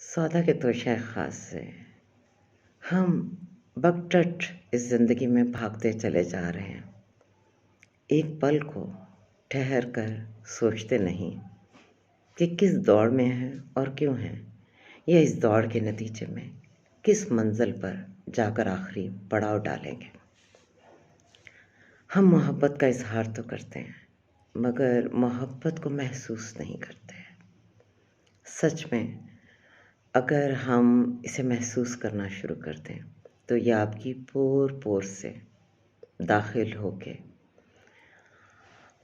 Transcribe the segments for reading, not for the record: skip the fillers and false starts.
सौदा के तोशा ख़ास से हम बकटट इस ज़िंदगी में भागते चले जा रहे हैं। एक पल को ठहर कर सोचते नहीं कि किस दौड़ में हैं और क्यों हैं, या इस दौड़ के नतीजे में किस मंजिल पर जाकर आखिरी पड़ाव डालेंगे। हम मोहब्बत का इज़हार तो करते हैं, मगर मोहब्बत को महसूस नहीं करते हैं। सच में अगर हम इसे महसूस करना शुरू कर दें तो ये आपकी पोर पोर से दाखिल होके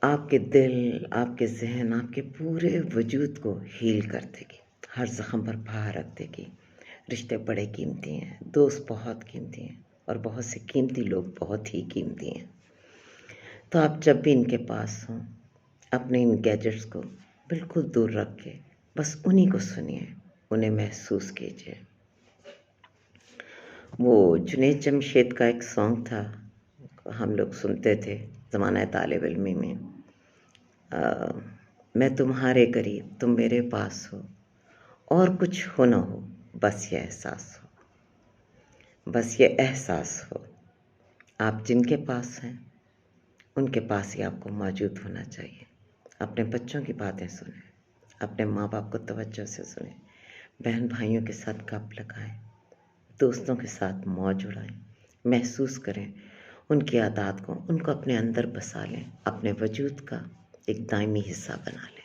आपके दिल, आपके ज़हन, आपके पूरे वजूद को हील कर देगी, हर ज़ख्म पर फाहा रख देगी। रिश्ते बड़े कीमती हैं, दोस्त बहुत कीमती हैं और बहुत से कीमती लोग बहुत ही कीमती हैं। तो आप जब भी इनके पास हों, अपने इन गैजेट्स को बिल्कुल दूर रख के बस उन्हीं को सुनिए, उन्हें महसूस कीजिए। वो जुनैद जमशेद का एक सॉन्ग था, हम लोग सुनते थे ज़माना तालिब इल्मी में। मैं तुम्हारे करीब, तुम मेरे पास हो, और कुछ हो न हो, बस ये एहसास हो, बस ये एहसास हो। आप जिनके पास हैं उनके पास ही आपको मौजूद होना चाहिए। अपने बच्चों की बातें सुनें, अपने माँ बाप को तवज्जो से सुनें, बहन भाइयों के साथ गप लगाएं, दोस्तों के साथ मौज उड़ाएं, महसूस करें उनकी आदत को, उनको अपने अंदर बसा लें, अपने वजूद का एक दायमी हिस्सा बना लें।